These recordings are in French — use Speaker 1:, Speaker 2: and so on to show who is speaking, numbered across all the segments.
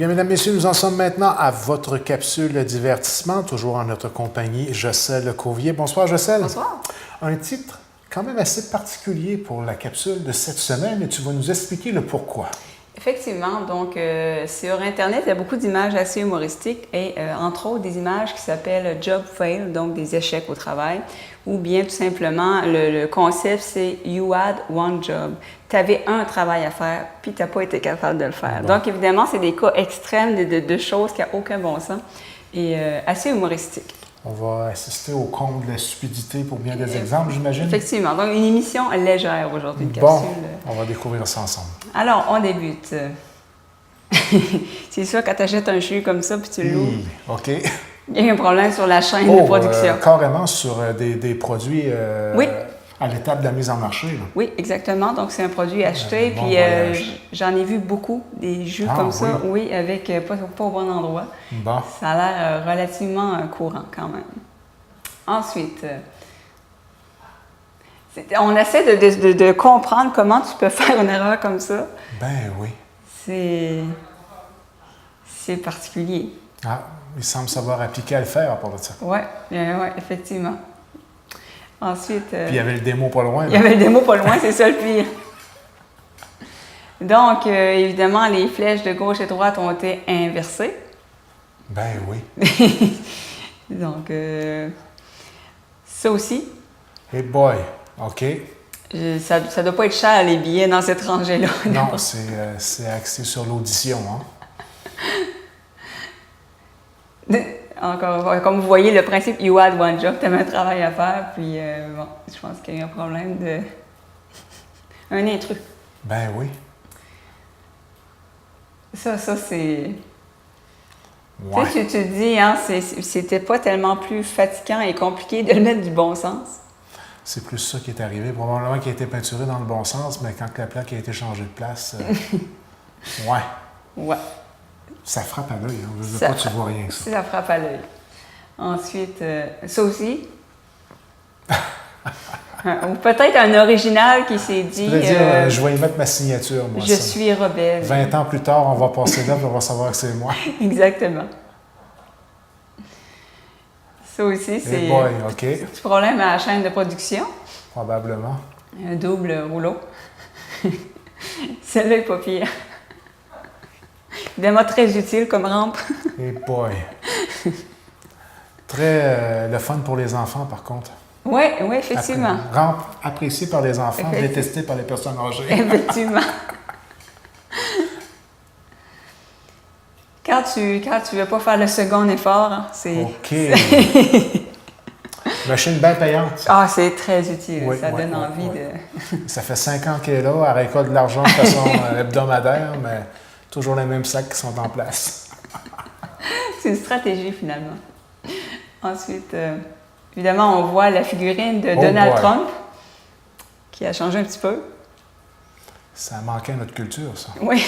Speaker 1: Bien, mesdames, messieurs, nous en sommes maintenant à votre capsule divertissement, toujours en notre compagnie, Jocelyne Courvier. Bonsoir, Jocelyne.
Speaker 2: Bonsoir.
Speaker 1: Un titre quand même assez particulier pour la capsule de cette semaine et tu vas nous expliquer le pourquoi.
Speaker 2: Effectivement, donc sur Internet, il y a beaucoup d'images assez humoristiques et entre autres des images qui s'appellent Job Fail, donc des échecs au travail, ou bien tout simplement le concept c'est You had one job. Tu avais un travail à faire puis tu n'as pas été capable de le faire.
Speaker 1: Bon.
Speaker 2: Donc évidemment, c'est des cas extrêmes de choses qui n'ont aucun bon sens et assez humoristiques.
Speaker 1: On va assister au comble de la stupidité pour bien des exemples, j'imagine.
Speaker 2: Effectivement, donc une émission légère aujourd'hui, une
Speaker 1: Bon,
Speaker 2: capsule.
Speaker 1: on va découvrir ça ensemble.
Speaker 2: Alors, on débute. C'est sûr, quand tu achètes un jus comme ça puis tu l'ouvres,
Speaker 1: OK.
Speaker 2: il y a un problème sur la chaîne de production.
Speaker 1: Carrément sur des produits
Speaker 2: Oui.
Speaker 1: à l'étape de la mise en marché. Là.
Speaker 2: Oui, exactement. Donc, c'est un produit acheté.
Speaker 1: bon
Speaker 2: Puis,
Speaker 1: voyage.
Speaker 2: j'en ai vu beaucoup, des jus comme ça. Oui, avec pas au bon endroit.
Speaker 1: Bon.
Speaker 2: Ça a l'air relativement courant quand même. Ensuite, on essaie de comprendre comment tu peux faire une erreur comme ça.
Speaker 1: Ben oui.
Speaker 2: C'est particulier.
Speaker 1: Ah, il semble savoir appliquer à le faire à part de ça.
Speaker 2: Oui, effectivement. Ensuite...
Speaker 1: Puis il y avait le démo pas loin.
Speaker 2: Il y avait le démo pas loin, c'est ça le pire. Donc, évidemment, les flèches de gauche et droite ont été inversées.
Speaker 1: Ben oui.
Speaker 2: Donc, ça aussi.
Speaker 1: Hey boy, OK.
Speaker 2: Ça ne doit pas être cher, les billets dans cette rangée-là.
Speaker 1: Non, c'est axé sur l'audition. Hein?
Speaker 2: Encore, comme vous voyez, le principe You had one job, tu avais un travail à faire, puis bon, je pense qu'il y a un problème de. Un intrus.
Speaker 1: Ben oui.
Speaker 2: Ça, c'est.
Speaker 1: Ouais.
Speaker 2: Tu sais, tu te dis, hein, c'était pas tellement plus fatigant et compliqué de le mettre du bon sens.
Speaker 1: C'est plus ça qui est arrivé. Probablement qu'il a été peinturé dans le bon sens, mais quand la plaque a été changée de place, ouais.
Speaker 2: Ouais.
Speaker 1: Ça frappe à l'œil. Hein. Je veux pas que tu vois rien que ça.
Speaker 2: Ça frappe à l'œil. Ensuite, ça aussi. Ou peut-être un original qui s'est dit...
Speaker 1: Je voulais dire, je vais y mettre ma signature, moi.
Speaker 2: Je suis rebelle.
Speaker 1: 20 ans plus tard, on va passer là et on va savoir que c'est moi.
Speaker 2: Exactement. Ça aussi, c'est
Speaker 1: okay.
Speaker 2: du problème à la chaîne de production.
Speaker 1: Probablement.
Speaker 2: Un double rouleau. Celle-là est pas pire. Évidemment, très utile comme rampe.
Speaker 1: Hey boy. Très le fun pour les enfants, par contre.
Speaker 2: Oui, effectivement.
Speaker 1: Rampe appréciée par les enfants, détestée par les personnes âgées.
Speaker 2: Effectivement. Quand tu veux pas faire le second effort, hein, c'est...
Speaker 1: OK. Machine bien payante.
Speaker 2: Ah, c'est très utile.
Speaker 1: Oui,
Speaker 2: ça donne envie de...
Speaker 1: Ça fait 5 ans qu'elle est là. Elle récolte de l'argent de façon hebdomadaire, mais toujours les mêmes sacs qui sont en place.
Speaker 2: C'est une stratégie, finalement. Ensuite, évidemment, on voit la figurine de Donald Trump, qui a changé un petit peu.
Speaker 1: Ça manquait à notre culture, ça.
Speaker 2: Oui.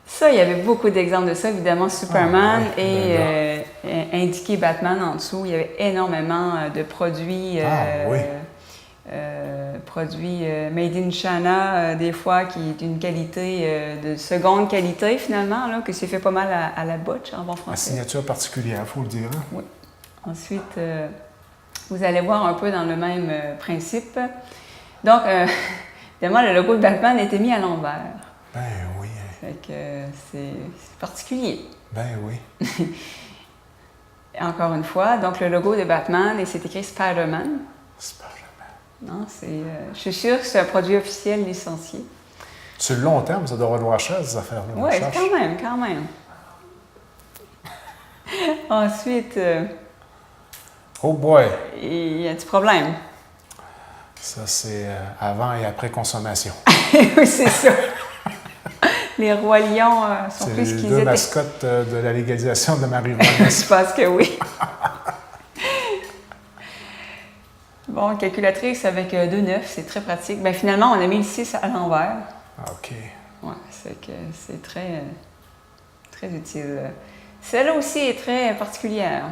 Speaker 2: Ça, il y avait beaucoup d'exemples de ça. Évidemment, Superman et indiqué Batman en dessous. Il y avait énormément de produits, produits made in China, des fois qui est d'une qualité, de seconde qualité finalement, là, que c'est fait pas mal à la botche en bon français.
Speaker 1: La signature particulière, il faut le dire. Hein?
Speaker 2: Oui. Ensuite, vous allez voir un peu dans le même principe. Donc, évidemment, le logo de Batman a été mis à l'envers.
Speaker 1: Ben oui.
Speaker 2: Fait que c'est particulier.
Speaker 1: Ben oui.
Speaker 2: Encore une fois, donc le logo de Batman, et c'est écrit Spider-Man.
Speaker 1: Spider-Man.
Speaker 2: Non, je suis sûre que c'est un produit officiel licencié.
Speaker 1: Sur le long terme, ça doit valoir cher, ces affaires-là.
Speaker 2: Oui, quand même. Ensuite...
Speaker 1: oh boy!
Speaker 2: Il y a du problème.
Speaker 1: Ça, c'est avant et après consommation.
Speaker 2: Oui, c'est ça. Les rois lions sont plus qu'ils étaient.
Speaker 1: C'est les deux mascottes de la légalisation de la marijuana.
Speaker 2: Je pense que oui. Bon, calculatrice avec 2 9, c'est très pratique. Bien, finalement, on a mis le 6 à l'envers.
Speaker 1: OK.
Speaker 2: Oui, c'est très, très utile. Celle-là aussi est très particulière.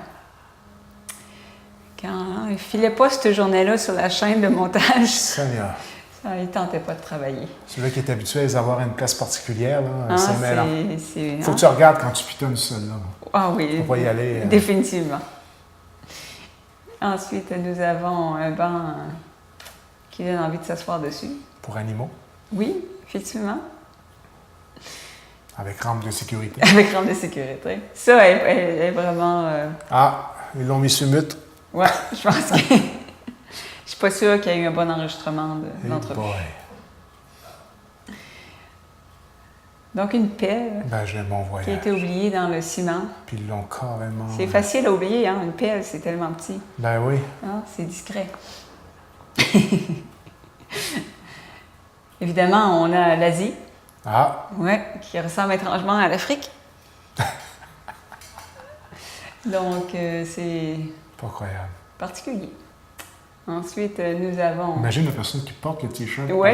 Speaker 2: Quand il ne filait pas cette journée-là sur la chaîne de montage.
Speaker 1: Seigneur.
Speaker 2: Ah, il ne tentait pas de travailler.
Speaker 1: Celui qui est habitué à les avoir à une place particulière, là, c'est mêlant. Il faut
Speaker 2: hein?
Speaker 1: que tu regardes quand tu pitonnes seul. Là.
Speaker 2: Ah oui,
Speaker 1: faut pas y aller.
Speaker 2: Définitivement. Ensuite, nous avons un banc qui donne envie de s'asseoir dessus.
Speaker 1: Pour animaux.
Speaker 2: Oui, effectivement.
Speaker 1: Avec rampe de sécurité.
Speaker 2: Avec rampe de sécurité. Ça, elle est vraiment...
Speaker 1: Ah, ils l'ont mis sur mute.
Speaker 2: Ouais, je pense que... Je suis pas sûre qu'il y ait eu un bon enregistrement de l'entrevue. Donc, une pelle
Speaker 1: j'ai mon voyage.
Speaker 2: qui a été oubliée dans le ciment.
Speaker 1: Puis ils l'ont carrément...
Speaker 2: C'est facile à oublier, hein? Une pelle, c'est tellement petit.
Speaker 1: Ben oui.
Speaker 2: Ah, c'est discret. Évidemment, on a l'Asie.
Speaker 1: Ah!
Speaker 2: Oui, qui ressemble étrangement à l'Afrique. Donc, c'est
Speaker 1: Pas croyable.
Speaker 2: particulier. Ensuite, nous avons...
Speaker 1: Imagine la personne qui porte le T-shirt.
Speaker 2: Oui,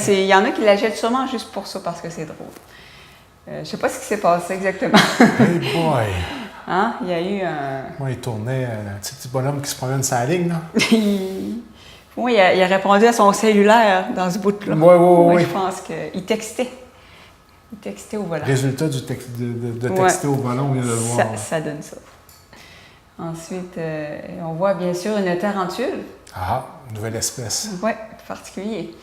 Speaker 2: il y en a qui la jettent sûrement juste pour ça, parce que c'est drôle. Je ne sais pas ce qui s'est passé exactement.
Speaker 1: Hey boy!
Speaker 2: Hein? Il y a eu un...
Speaker 1: Moi, il tournait, un petit bonhomme qui se promène sur la ligne, là.
Speaker 2: Oui, il a répondu à son cellulaire dans ce bout-là.
Speaker 1: Oui.
Speaker 2: Je pense qu'il textait. Il textait au volant.
Speaker 1: Résultat de texter au volant, on vient de le voir.
Speaker 2: Ça donne ça. Ensuite, on voit bien sûr une tarentule.
Speaker 1: Ah, nouvelle espèce.
Speaker 2: Oui, particulier.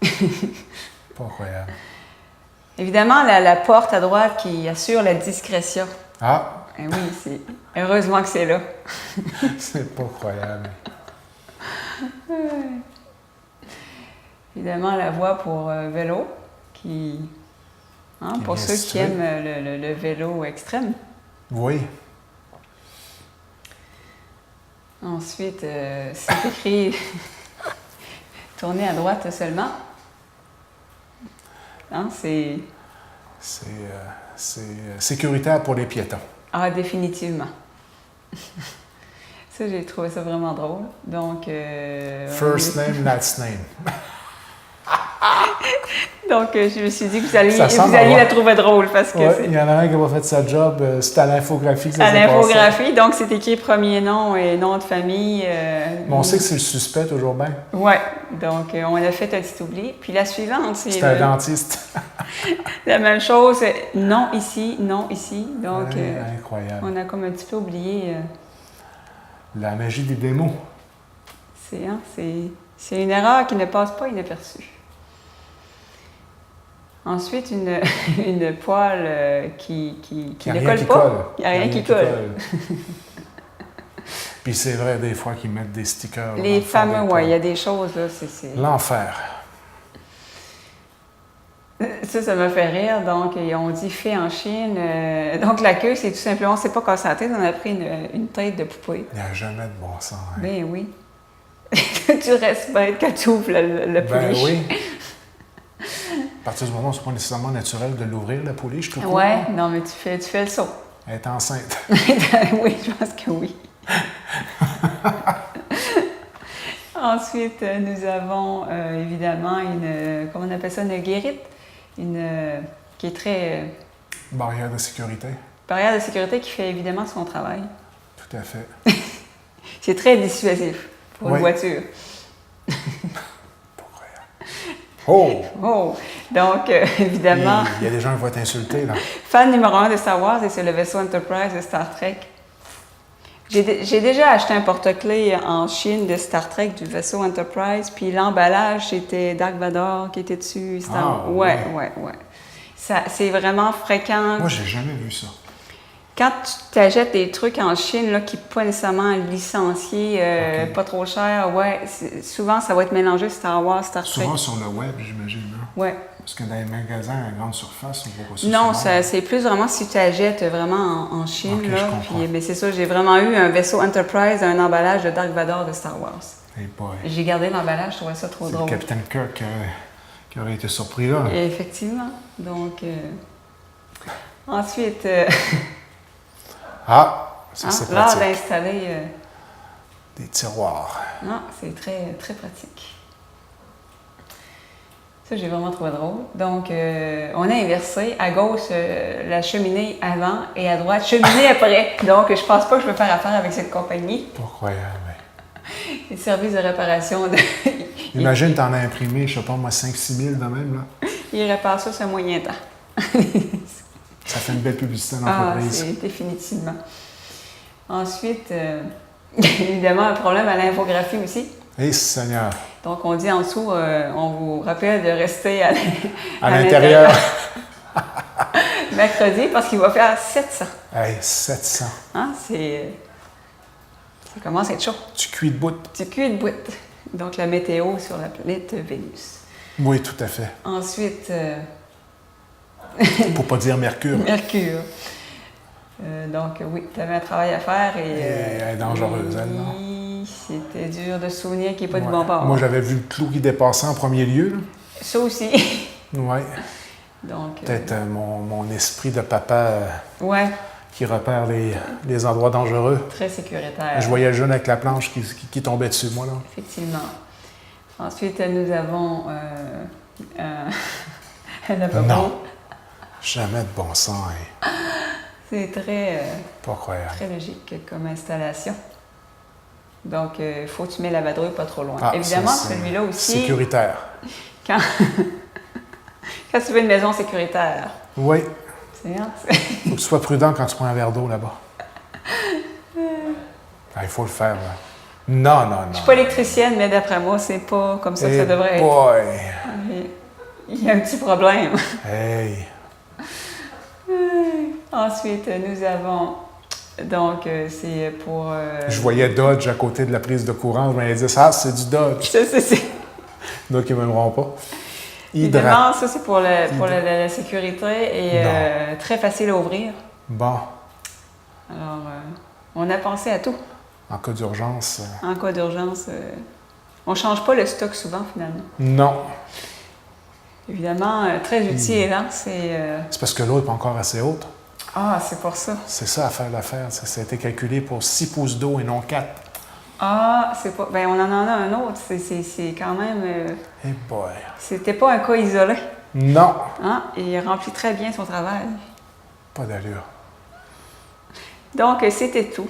Speaker 1: Pas incroyable.
Speaker 2: Évidemment, la porte à droite qui assure la discrétion.
Speaker 1: Ah!
Speaker 2: Eh oui, c'est heureusement que c'est là.
Speaker 1: C'est pas croyable.
Speaker 2: Évidemment, la voie pour vélo, pour ceux qui aiment le vélo extrême.
Speaker 1: Oui.
Speaker 2: Ensuite, c'est écrit « Tournez à droite seulement ». Hein, c'est
Speaker 1: sécuritaire pour les piétons.
Speaker 2: Ah, définitivement. Ça, j'ai trouvé ça vraiment drôle. Donc...
Speaker 1: First name, last name.
Speaker 2: Donc, je me suis dit que vous alliez la trouver drôle parce que
Speaker 1: il y en a un qui n'a pas fait sa job. C'est à l'infographie que ça
Speaker 2: à
Speaker 1: s'est passé.
Speaker 2: l'infographie, donc c'est écrit premier nom et nom de famille.
Speaker 1: Mais on sait que c'est le suspect toujours bien.
Speaker 2: Oui, donc on a fait un petit oubli. Puis la suivante, c'est...
Speaker 1: C'est un dentiste.
Speaker 2: La même chose, non ici, non ici. Donc,
Speaker 1: incroyable.
Speaker 2: On a comme un petit peu oublié...
Speaker 1: La magie des démos.
Speaker 2: C'est une erreur qui ne passe pas inaperçue. Ensuite, une poêle qui ne colle pas. Il n'y a rien qui colle.
Speaker 1: Puis c'est vrai, des fois, qu'ils mettent des stickers.
Speaker 2: Les fameux, oui, il y a des choses, là, c'est...
Speaker 1: L'enfer.
Speaker 2: Ça m'a fait rire. Donc, on dit fait en Chine. Donc, la queue, c'est tout simplement, on ne s'est pas cassé la tête, on a pris une tête de poupée.
Speaker 1: Il n'y a jamais de bon sens. Hein.
Speaker 2: Ben oui. Tu restes bête quand tu ouvres le pouliche.
Speaker 1: Ben oui. À partir du moment où ce n'est pas nécessairement naturel de l'ouvrir, la pouliche, tout court.
Speaker 2: Oui, non, mais tu fais le saut.
Speaker 1: Elle est enceinte.
Speaker 2: Oui, je pense que oui. Ensuite, nous avons évidemment comment on appelle ça, une guérite, qui est très...
Speaker 1: Barrière de sécurité.
Speaker 2: Barrière de sécurité qui fait évidemment son travail.
Speaker 1: Tout à fait.
Speaker 2: C'est très dissuasif pour une voiture.
Speaker 1: Oh!
Speaker 2: Donc, évidemment...
Speaker 1: Il y a des gens qui vont t'insulter, là.
Speaker 2: Fan numéro 1 de Star Wars, et c'est le vaisseau Enterprise de Star Trek. J'ai déjà acheté un porte-clés en Chine de Star Trek du vaisseau Enterprise, puis l'emballage, c'était Dark Vador qui était dessus. Ouais. C'est vraiment fréquent.
Speaker 1: Moi, j'ai jamais vu ça.
Speaker 2: Quand tu t'achètes des trucs en Chine là, qui ne sont pas nécessairement licenciés, pas trop cher, souvent ça va être mélangé Star Wars, Star Trek.
Speaker 1: Souvent sur le web, j'imagine.
Speaker 2: Oui.
Speaker 1: Parce que dans les magasins à grande surface, on voit pas ça.
Speaker 2: Non, c'est plus vraiment si tu achètes vraiment en Chine.
Speaker 1: Okay,
Speaker 2: là,
Speaker 1: je comprends.
Speaker 2: Puis, mais c'est ça, j'ai vraiment eu un vaisseau Enterprise, un emballage de Dark Vador de Star Wars.
Speaker 1: Hey boy.
Speaker 2: J'ai gardé l'emballage, je trouvais ça trop drôle.
Speaker 1: C'est le Capitaine Kirk qui aurait été surpris là.
Speaker 2: Et effectivement. Donc, ensuite...
Speaker 1: c'est
Speaker 2: là,
Speaker 1: pratique.
Speaker 2: d'installer...
Speaker 1: Des tiroirs.
Speaker 2: Non, c'est très, très pratique. Ça, j'ai vraiment trouvé drôle. Donc, on a inversé. À gauche, la cheminée avant et à droite, cheminée après. Donc, je pense pas que je peux faire affaire avec cette compagnie.
Speaker 1: Pas croyable.
Speaker 2: Les services de réparation.
Speaker 1: Imagine, tu en as imprimé, je sais pas moi, 5-6 000 de même, là.
Speaker 2: Ils réparent ça sur un moyen temps.
Speaker 1: Ça fait une belle publicité
Speaker 2: Ah,
Speaker 1: d'entreprise.
Speaker 2: c'est définitivement. Ensuite, évidemment, un problème à l'infographie aussi.
Speaker 1: Eh, Seigneur!
Speaker 2: Donc, on dit en dessous, on vous rappelle de rester
Speaker 1: À l'intérieur.
Speaker 2: mercredi parce qu'il va faire 700.
Speaker 1: Hey, 700.
Speaker 2: Hein? Ça commence à être chaud.
Speaker 1: Tu cuis de bout.
Speaker 2: Du cul de bout. Donc, la météo sur la planète Vénus.
Speaker 1: Oui, tout à fait.
Speaker 2: Ensuite,
Speaker 1: Pour pas dire Mercure.
Speaker 2: Mercure. Donc, oui, tu avais un travail à faire et...
Speaker 1: Elle est dangereuse, elle, non?
Speaker 2: oui, c'était dur de se souvenir qu'il n'y ait pas de
Speaker 1: Ouais.
Speaker 2: bon bord.
Speaker 1: Moi, j'avais vu le clou qui dépassait en premier lieu, là.
Speaker 2: Ça aussi.
Speaker 1: Oui.
Speaker 2: Donc,
Speaker 1: Peut-être mon esprit de papa
Speaker 2: ouais,
Speaker 1: qui repère les endroits dangereux.
Speaker 2: très sécuritaire.
Speaker 1: Je voyais le jeune avec la planche qui tombait dessus, moi, là.
Speaker 2: Effectivement. Ensuite, nous avons un lavabo.
Speaker 1: Non. Jamais de bon sens, hein.
Speaker 2: C'est très,
Speaker 1: Pas croyable.
Speaker 2: très logique comme installation. Donc, il faut que tu mets la vadrouille pas trop loin.
Speaker 1: Ah,
Speaker 2: Évidemment,
Speaker 1: ça, c'est
Speaker 2: celui-là aussi,
Speaker 1: sécuritaire.
Speaker 2: quand, quand tu veux une maison sécuritaire,
Speaker 1: Oui.
Speaker 2: c'est hein,
Speaker 1: Faut que tu sois prudent quand tu prends un verre d'eau là-bas. Ah, il faut le faire, là. Non, non, non.
Speaker 2: Je suis pas électricienne, mais d'après moi, c'est pas comme ça que ça devrait être.
Speaker 1: Boy!
Speaker 2: Il y a un petit problème.
Speaker 1: Hey!
Speaker 2: Ensuite, nous avons, donc, c'est pour...
Speaker 1: Je voyais Dodge à côté de la prise de courant. Je m'avais dit, ça, c'est du Dodge.
Speaker 2: Ça, c'est...
Speaker 1: Donc, ils ne m'aimeront pas.
Speaker 2: Évidemment, ça, c'est pour la sécurité et très facile à ouvrir.
Speaker 1: Bon,
Speaker 2: Alors, on a pensé à tout.
Speaker 1: en cas d'urgence,
Speaker 2: En cas d'urgence, on ne change pas le stock souvent, finalement.
Speaker 1: non.
Speaker 2: Évidemment, très utile, hein?
Speaker 1: C'est parce que l'eau n'est pas encore assez haute.
Speaker 2: Ah, c'est pour ça.
Speaker 1: C'est ça à faire l'affaire. Ça a été calculé pour 6 pouces d'eau et non 4.
Speaker 2: Ah, c'est pas... Ben, on en a un autre. C'est quand même...
Speaker 1: Eh boy!
Speaker 2: C'était pas un cas isolé.
Speaker 1: Non!
Speaker 2: Hein? Il remplit très bien son travail.
Speaker 1: Pas d'allure.
Speaker 2: Donc, c'était tout.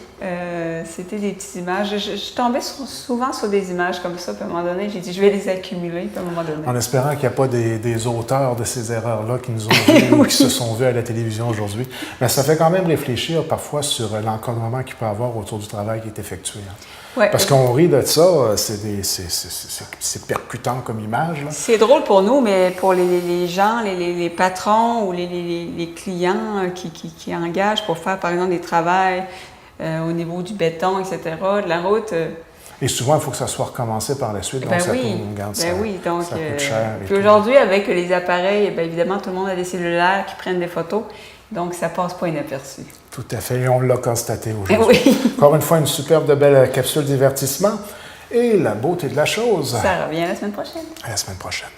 Speaker 2: C'était des petites images. Je tombais souvent sur des images comme ça, puis à un moment donné, j'ai dit, je vais les accumuler, puis à un moment donné.
Speaker 1: En espérant qu'il n'y a pas des auteurs de ces erreurs-là qui nous ont vus ou qui se sont vus à la télévision aujourd'hui. Mais ça fait quand même réfléchir parfois sur l'encadrement qu'il peut y avoir autour du travail qui est effectué. Hein.
Speaker 2: Ouais,
Speaker 1: Parce qu'on rit de ça, c'est percutant comme image. Là.
Speaker 2: c'est drôle pour nous, mais pour les gens, les patrons ou les clients qui engagent pour faire, par exemple, des travaux au niveau du béton, etc., de la route...
Speaker 1: Et souvent, il faut que ça soit recommencé par la suite. Donc,
Speaker 2: ben
Speaker 1: ça,
Speaker 2: oui,
Speaker 1: regarde,
Speaker 2: ben oui, donc...
Speaker 1: ça coûte cher. et
Speaker 2: puis
Speaker 1: tout.
Speaker 2: aujourd'hui, avec les appareils, bien évidemment, tout le monde a des cellulaires qui prennent des photos, donc ça passe pas inaperçu.
Speaker 1: Tout à fait, et on l'a constaté aujourd'hui.
Speaker 2: Oui.
Speaker 1: Encore une fois, une superbe de belle capsule divertissement et la beauté de la chose.
Speaker 2: Ça revient la semaine prochaine.
Speaker 1: À la semaine prochaine.